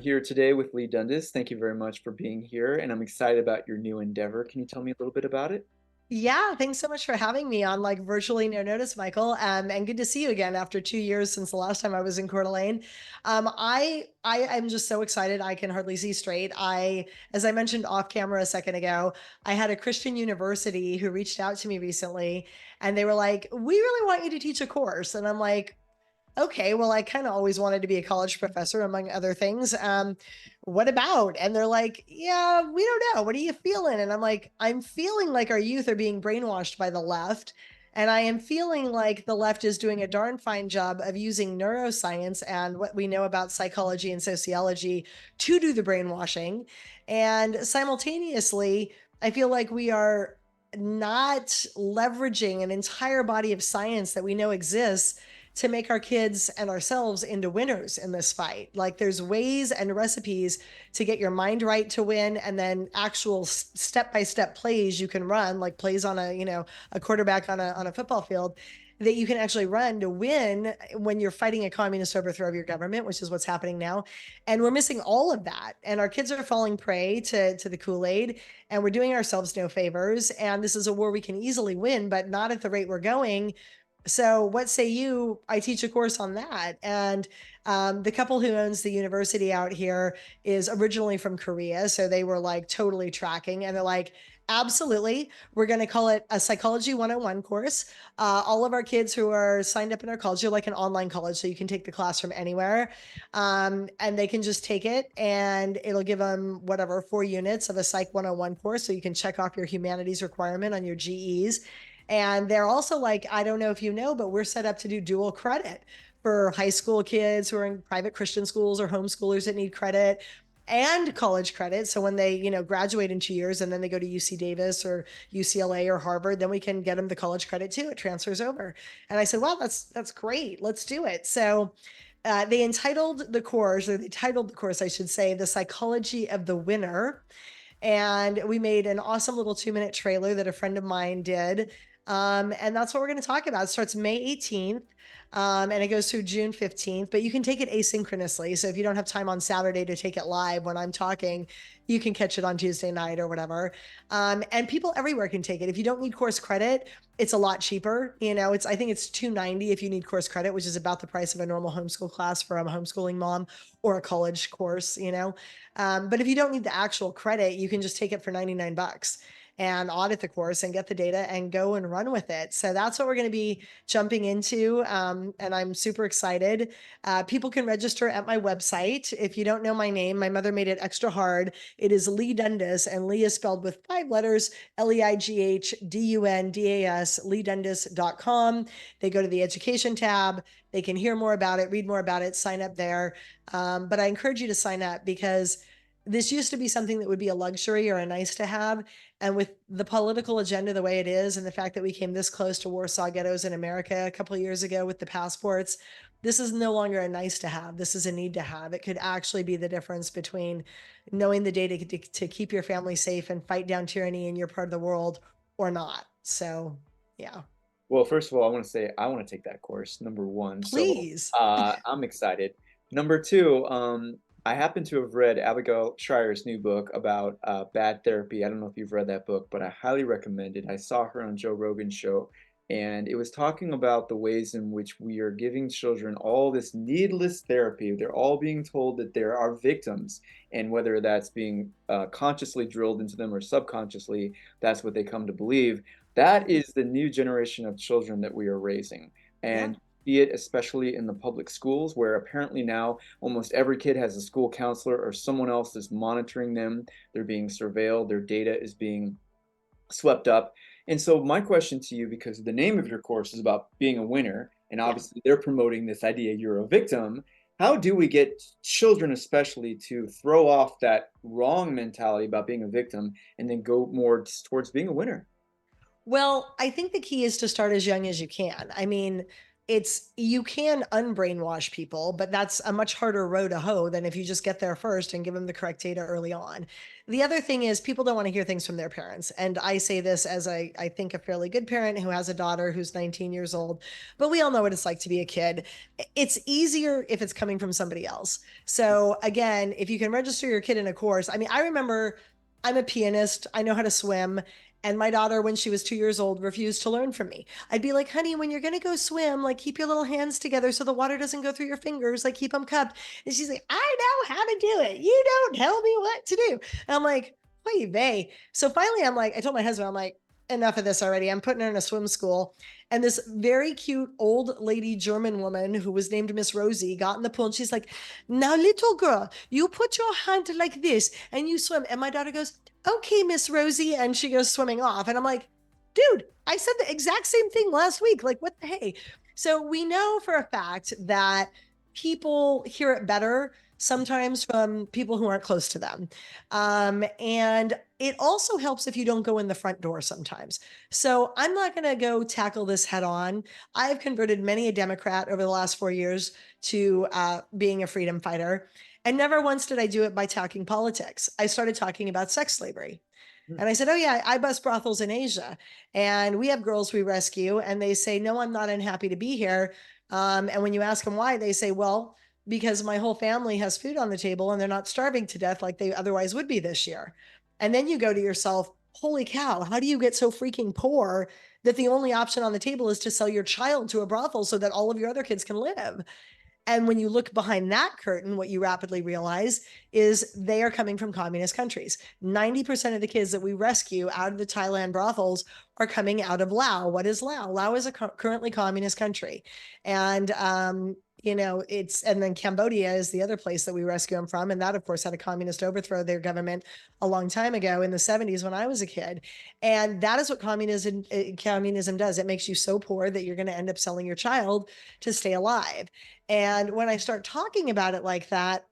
Here today with Leigh Dundas. Thank you very much for being here, and I'm excited about your new endeavor. Can you tell me a little bit about it? Yeah, thanks so much for having me on like virtually no notice, Michael. And good to see you again after 2 years since the last time I was in Coeur d'Alene. I am just so excited. I can hardly see straight. As I mentioned off camera a second ago, I had a Christian university who reached out to me recently, and they were like, "We really want you to teach a course," and I'm like, okay, well, I kind of always wanted to be a college professor, among other things. What about? And they're like, yeah, we don't know. What are you feeling? And I'm like, I'm feeling like our youth are being brainwashed by the left. And I am feeling like the left is doing a darn fine job of using neuroscience and what we know about psychology and sociology to do the brainwashing. And simultaneously, I feel like we are not leveraging an entire body of science that we know exists to make our kids and ourselves into winners in this fight. Like there's ways and recipes to get your mind right to win, and then actual step-by-step plays you can run, like plays on a quarterback on a football field that you can actually run to win when you're fighting a communist overthrow of your government, which is what's happening now. And we're missing all of that. And our kids are falling prey to the Kool-Aid, and we're doing ourselves no favors. And this is a war we can easily win, but not at the rate we're going. So, what say you? I teach a course on that. And the couple who owns the university out here is originally from Korea. So, they were like totally tracking, and they're like, absolutely. We're going to call it a Psychology 101 course. All of our kids who are signed up in our college are like an online college. So, you can take the class from anywhere, and they can just take it, and it'll give them whatever 4 units of a Psych 101 course. So, you can check off your humanities requirement on your GEs. And they're also like, I don't know if you know, but we're set up to do dual credit for high school kids who are in private Christian schools or homeschoolers that need credit and college credit. So when they, graduate in 2 years and then they go to UC Davis or UCLA or Harvard, then we can get them the college credit too. It transfers over. And I said, well, that's great. Let's do it. So they titled the course, I should say, The Psychology of the Winner. And we made an awesome little 2 minute trailer that a friend of mine did. And that's what we're going to talk about. It starts May 18th. And it goes through June 15th, but you can take it asynchronously. So if you don't have time on Saturday to take it live when I'm talking, you can catch it on Tuesday night or whatever. And people everywhere can take it. If you don't need course credit, it's a lot cheaper. I think it's $290 if you need course credit, which is about the price of a normal homeschool class for a homeschooling mom or a college course. But if you don't need the actual credit, you can just take it for 99 bucks and audit the course and get the data and go and run with it. So that's what we're going to be jumping into. And I'm super excited. People can register at my website. If you don't know my name, my mother made it extra hard. It is Leigh Dundas, and Leigh is spelled with 5 letters, Leighdundas, leighdundas.com. They go to the education tab. They can hear more about it, read more about it, sign up there. But I encourage you to sign up because this used to be something that would be a luxury or a nice to have. And with the political agenda the way it is, and the fact that we came this close to Warsaw ghettos in America a couple of years ago with the passports, this is no longer a nice to have. This is a need to have. It could actually be the difference between knowing the data to keep your family safe and fight down tyranny in your part of the world or not. So, yeah, Well, first of all, I want to say I want to take that course, number one. So please. I'm excited. Number two, I happen to have read Abigail Schreier's new book about bad therapy. I don't know if you've read that book, but I highly recommend it. I saw her on Joe Rogan's show, and it was talking about the ways in which we are giving children all this needless therapy. They're all being told that there are victims, and whether that's being consciously drilled into them or subconsciously, that's what they come to believe. That is the new generation of children that we are raising. Yeah. And see it especially in the public schools, where apparently now almost every kid has a school counselor or someone else is monitoring them. They're being surveilled, their data is being swept up. And so, my question to you, because the name of your course is about being a winner, and Yeah. obviously they're promoting this idea you're a victim. How do we get children, especially, to throw off that wrong mentality about being a victim and then go more towards being a winner? Well, I think the key is to start as young as you can. I mean, you can unbrainwash people, but that's a much harder row to hoe than if you just get there first and give them the correct data early on. The other thing is people don't want to hear things from their parents. And I say this as I think a fairly good parent who has a daughter who's 19 years old, but we all know what it's like to be a kid. It's easier if it's coming from somebody else. So again, if you can register your kid in a course, I mean, I remember I'm a pianist, I know how to swim. And my daughter, when she was 2 years old, refused to learn from me. I'd be like, honey, when you're going to go swim, like keep your little hands together so the water doesn't go through your fingers, like keep them cupped. And she's like, I know how to do it. You don't tell me what to do. And I'm like, oy vey. So finally, I'm like, I told my husband, I'm like, enough of this already. I'm putting her in a swim school. And this very cute old lady German woman who was named Miss Rosie got in the pool and she's like, now, little girl, you put your hand like this and you swim. And my daughter goes, okay, Miss Rosie. And she goes swimming off. And I'm like, dude, I said the exact same thing last week. Like, what the hey? So we know for a fact that people hear it better sometimes from people who aren't close to them. And it also helps if you don't go in the front door sometimes. So I'm not going to go tackle this head on. I've converted many a Democrat over the last 4 years to being a freedom fighter. And never once did I do it by talking politics. I started talking about sex slavery. And I said, oh, yeah, I bust brothels in Asia. And we have girls we rescue. And they say, no, I'm not unhappy to be here. And when you ask them why, they say, well, because my whole family has food on the table and they're not starving to death like they otherwise would be this year. And then you go to yourself, holy cow, how do you get so freaking poor that the only option on the table is to sell your child to a brothel so that all of your other kids can live? And when you look behind that curtain, what you rapidly realize is they are coming from communist countries. 90% of the kids that we rescue out of the Thailand brothels are coming out of Laos. What is Laos? Laos is a currently communist country. And, and then Cambodia is the other place that we rescue them from. And that, of course, had a communist overthrow their government a long time ago in the 70s when I was a kid. And that is what communism does. It makes you so poor that you're going to end up selling your child to stay alive. And when I start talking about it like that,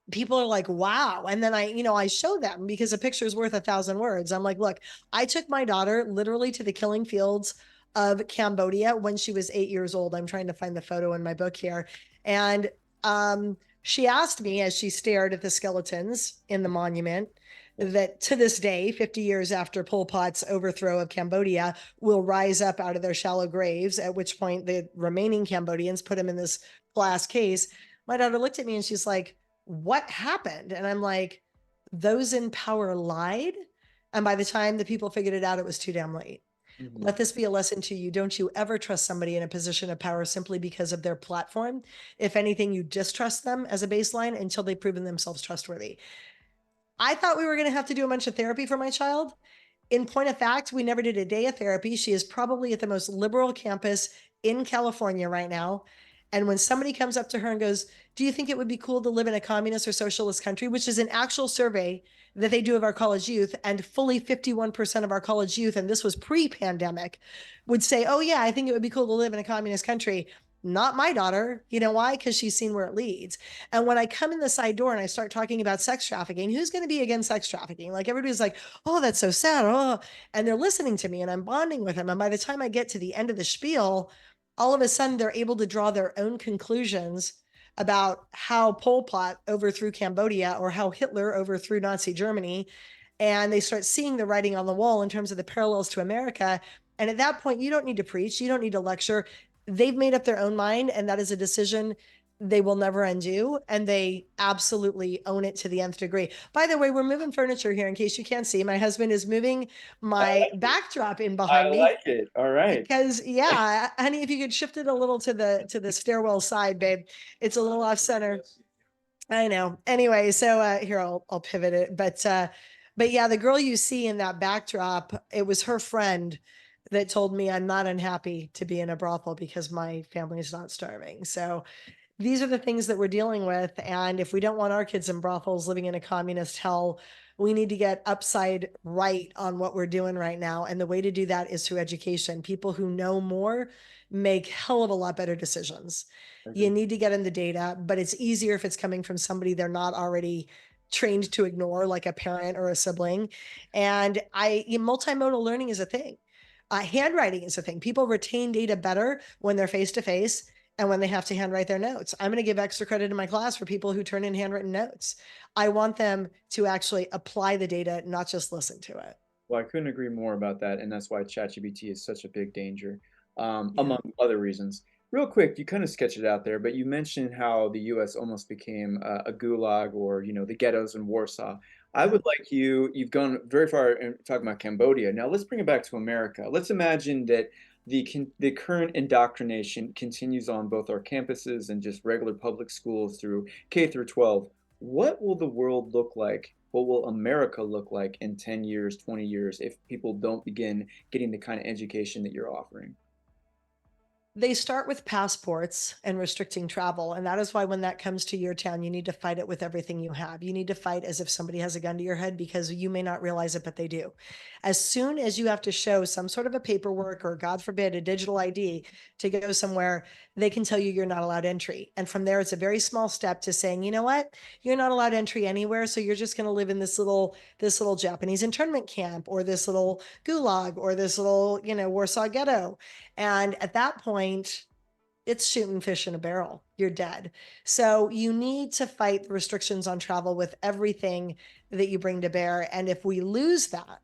people are like, wow. And then I show them because a picture is worth 1,000 words. I'm like, look, I took my daughter literally to the killing fields of Cambodia when she was 8 years old. I'm trying to find the photo in my book here. And she asked me as she stared at the skeletons in the monument that to this day, 50 years after Pol Pot's overthrow of Cambodia, will rise up out of their shallow graves, at which point the remaining Cambodians put them in this glass case. My daughter looked at me and she's like, what happened? And I'm like, those in power lied. And by the time the people figured it out, it was too damn late. Mm-hmm. Let this be a lesson to you. Don't you ever trust somebody in a position of power simply because of their platform. If anything, you distrust them as a baseline until they've proven themselves trustworthy. I thought we were going to have to do a bunch of therapy for my child. In point of fact, we never did a day of therapy. She is probably at the most liberal campus in California right now. And when somebody comes up to her and goes, do you think it would be cool to live in a communist or socialist country, which is an actual survey that they do of our college youth, and fully 51% of our college youth, and this was pre-pandemic, would say, oh yeah, I think it would be cool to live in a communist country. Not my daughter. You know why? Because she's seen where it leads. And when I come in the side door and I start talking about sex trafficking, who's going to be against sex trafficking? Like everybody's like, oh, that's so sad. Oh, and they're listening to me and I'm bonding with them. And by the time I get to the end of the spiel, all of a sudden they're able to draw their own conclusions about how Pol Pot overthrew Cambodia or how Hitler overthrew Nazi Germany. And they start seeing the writing on the wall in terms of the parallels to America. And at that point, you don't need to preach. You don't need to lecture. They've made up their own mind, and that is a decision they will never undo, and they absolutely own it to the nth degree. By the way, we're moving furniture here in case you can't see. My husband is moving my backdrop in behind me. I like it. All right. Because yeah, honey, if you could shift it a little to the stairwell side, babe, it's a little off center. I know. Anyway, so here I'll pivot it, but yeah, the girl you see in that backdrop, it was her friend that told me I'm not unhappy to be in a brothel because my family is not starving. So these are the things that we're dealing with. And if we don't want our kids in brothels living in a communist hell, we need to get upside right on what we're doing right now. And the way to do that is through education. People who know more make hell of a lot better decisions. Okay. You need to get in the data, but it's easier if it's coming from somebody they're not already trained to ignore, like a parent or a sibling. And multimodal learning is a thing. Handwriting is a thing. People retain data better when they're face to face and when they have to handwrite their notes. I'm going to give extra credit in my class for people who turn in handwritten notes. I want them to actually apply the data, not just listen to it. Well, I couldn't agree more about that, and that's why ChatGPT is such a big danger, Yeah. among other reasons. Real quick, you kind of sketched it out there, but you mentioned how the U.S. almost became a gulag, or the ghettos in Warsaw. I Yeah. would like you've gone very far in talking about Cambodia. Now let's bring it back to America. Let's imagine that the current indoctrination continues on both our campuses and just regular public schools through K through 12. What will the world look like? What will America look like in 10 years, 20 years if people don't begin getting the kind of education that you're offering? They start with passports and restricting travel. And that is why when that comes to your town, you need to fight it with everything you have. You need to fight as if somebody has a gun to your head because you may not realize it, but they do. As soon as you have to show some sort of a paperwork or, God forbid, a digital ID to go somewhere, they can tell you you're not allowed entry. And from there, it's a very small step to saying, you know what? You're not allowed entry anywhere. So you're just going to live in this little Japanese internment camp or this little gulag or this little, Warsaw ghetto. And at that point, it's shooting fish in a barrel. You're dead. So you need to fight the restrictions on travel with everything that you bring to bear. And if we lose that,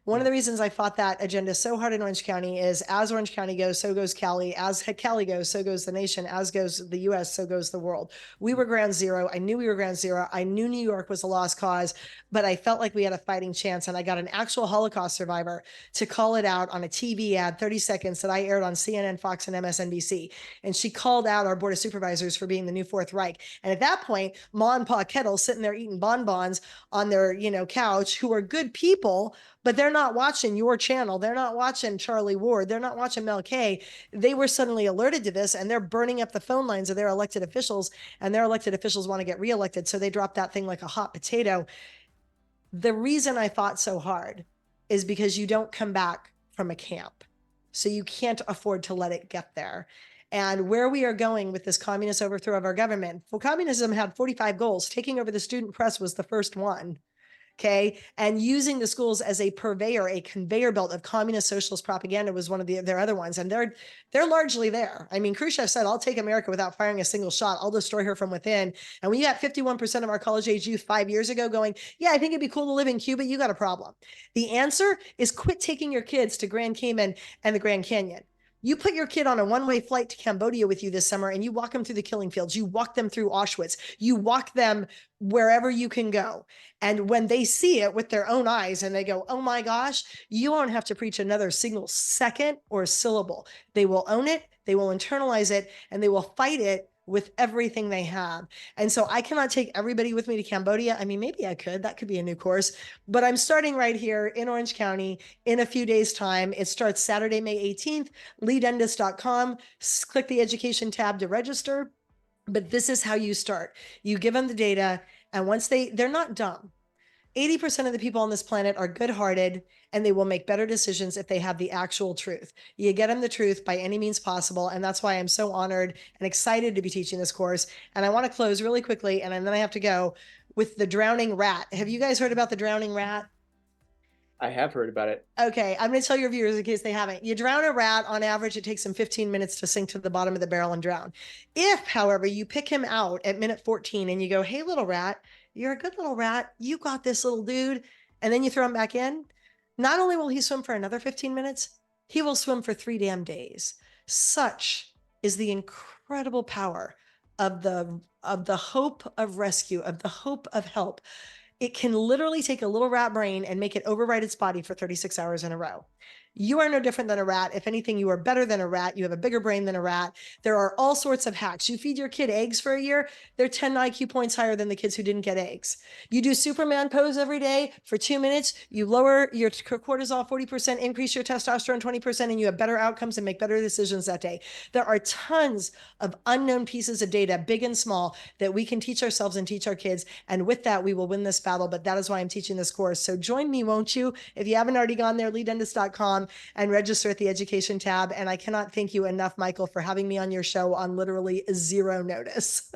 one of Yeah. the reasons I fought that agenda so hard in Orange County is as Orange County goes, so goes Cali. As Cali goes, so goes the nation. As goes the US, so goes the world. We were ground zero. I knew we were ground zero. I knew New York was a lost cause, but I felt like we had a fighting chance. And I got an actual Holocaust survivor to call it out on a TV ad, 30 seconds, that I aired on CNN, Fox, and MSNBC. And she called out our Board of Supervisors for being the new Fourth Reich. And at that point, Ma and Pa Kettle sitting there eating bonbons on their, couch, who are good people, but they're not watching your channel. They're not watching Charlie Ward. They're not watching Mel K. They were suddenly alerted to this and they're burning up the phone lines of their elected officials, and their elected officials want to get reelected. So they drop that thing like a hot potato. The reason I fought so hard is because you don't come back from a camp. So you can't afford to let it get there. And where we are going with this communist overthrow of our government, well, communism had 45 goals. Taking over the student press was the first one. Okay. And using the schools as a purveyor, a conveyor belt of communist socialist propaganda was one of their other ones. And they're largely there. I mean, Khrushchev said, I'll take America without firing a single shot. I'll destroy her from within. And when you got 51% of our college age youth 5 years ago going, yeah, I think it'd be cool to live in Cuba, you got a problem. The answer is quit taking your kids to Grand Cayman and the Grand Canyon. You put your kid on a one-way flight to Cambodia with you this summer and you walk them through the killing fields. You walk them through Auschwitz. You walk them wherever you can go. And when they see it with their own eyes and they go, oh my gosh, you won't have to preach another single second or syllable. They will own it, they will internalize it, and they will fight it with everything they have. And so I cannot take everybody with me to Cambodia. I mean, maybe I could. That could be a new course. But I'm starting right here in Orange County in a few days' time. It starts Saturday, May 18th. LeighDundas.com. Click the education tab to register. But this is how you start. You give them the data, and once they're not dumb. 80% of the people on this planet are good-hearted, and they will make better decisions if they have the actual truth. You get them the truth by any means possible, and that's why I'm so honored and excited to be teaching this course. And I want to close really quickly, and then I have to go, with the drowning rat. Have you guys heard about the drowning rat? I have heard about it. Okay, I'm going to tell your viewers in case they haven't. You drown a rat, on average, it takes him 15 minutes to sink to the bottom of the barrel and drown. If, however, you pick him out at minute 14 and you go, hey, little rat, you're a good little rat. You got this, little dude. And then you throw him back in, not only will he swim for another 15 minutes, he will swim for 3 damn days. Such is the incredible power of the hope of rescue, of the hope of help. It can literally take a little rat brain and make it override its body for 36 hours in a row. You are no different than a rat. If anything, you are better than a rat. You have a bigger brain than a rat. There are all sorts of hacks. You feed your kid eggs for a year, they're 10 IQ points higher than the kids who didn't get eggs. You do Superman pose every day for 2 minutes, you lower your cortisol 40%, increase your testosterone 20%, and you have better outcomes and make better decisions that day. There are tons of unknown pieces of data, big and small, that we can teach ourselves and teach our kids. And with that, we will win this battle. But that is why I'm teaching this course. So join me, won't you? If you haven't already gone there, LeighDundas.com, and register at the education tab. And I cannot thank you enough, Michael, for having me on your show on literally zero notice.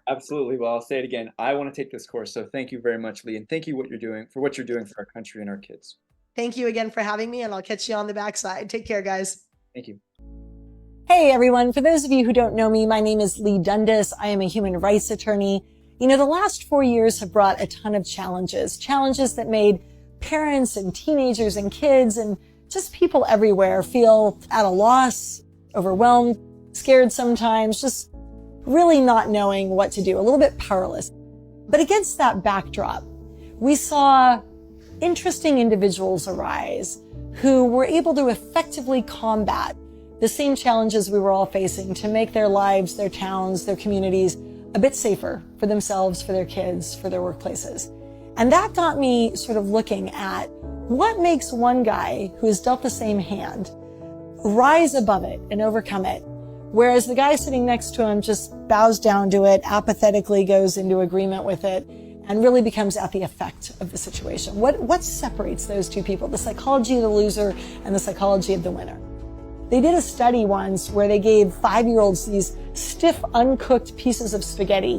Absolutely. Well, I'll say it again. I want to take this course, so thank you very much, Leigh, and thank you what you're doing for our country and our kids. Thank you again for having me, and I'll catch you on the backside. Take care, guys. Thank you. Hey everyone, for those of you who don't know me, my name is Leigh Dundas. I am a human rights attorney. You know, the last 4 years have brought a ton of challenges that made parents and teenagers and kids and just people everywhere feel at a loss, overwhelmed, scared sometimes, just really not knowing what to do, a little bit powerless. But against that backdrop, we saw interesting individuals arise who were able to effectively combat the same challenges we were all facing to make their lives, their towns, their communities a bit safer for themselves, for their kids, for their workplaces. And that got me sort of looking at what makes one guy who has dealt the same hand rise above it and overcome it, whereas the guy sitting next to him just bows down to it, apathetically goes into agreement with it, and really becomes at the effect of the situation. What separates those two people, the psychology of the loser and the psychology of the winner? They did a study once where they gave 5-year-olds these stiff, uncooked pieces of spaghetti,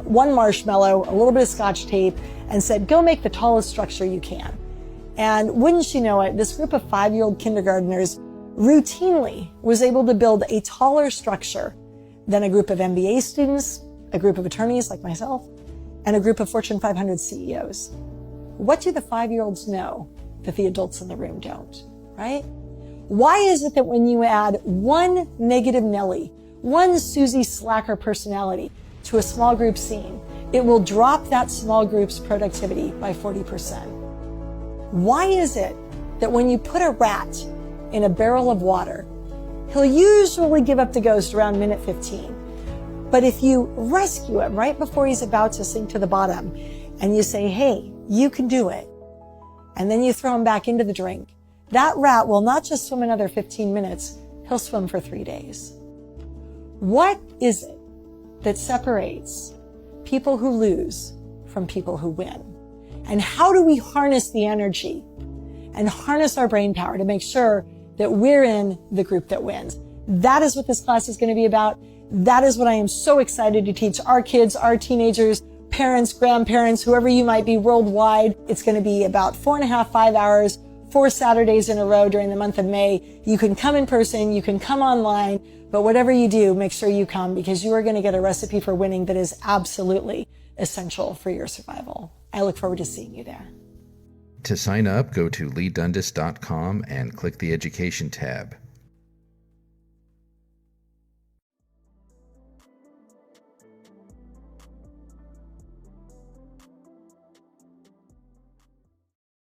one marshmallow, a little bit of Scotch tape, and said, go make the tallest structure you can. And wouldn't you know it, this group of 5-year-old kindergartners routinely was able to build a taller structure than a group of MBA students, a group of attorneys like myself, and a group of Fortune 500 CEOs. What do the 5-year-olds know that the adults in the room don't, right? Why is it that when you add one negative Nelly, one Susie Slacker personality to a small group scene, it will drop that small group's productivity by 40%? Why is it that when you put a rat in a barrel of water, he'll usually give up the ghost around minute 15? But if you rescue him right before he's about to sink to the bottom and you say, hey, you can do it, and then you throw him back into the drink, that rat will not just swim another 15 minutes, he'll swim for 3 days. What is it that separates people who lose from people who win? And how do we harness the energy and harness our brain power to make sure that we're in the group that wins? That is what this class is going to be about. That is what I am so excited to teach our kids, our teenagers, parents, grandparents, whoever you might be worldwide. It's going to be about 4.5, 5 hours, 4 Saturdays in a row during the month of May. You can come in person, you can come online, but whatever you do, make sure you come, because you are going to get a recipe for winning that is absolutely essential for your survival. I look forward to seeing you there. To sign up, go to leighDundas.com and click the Education tab.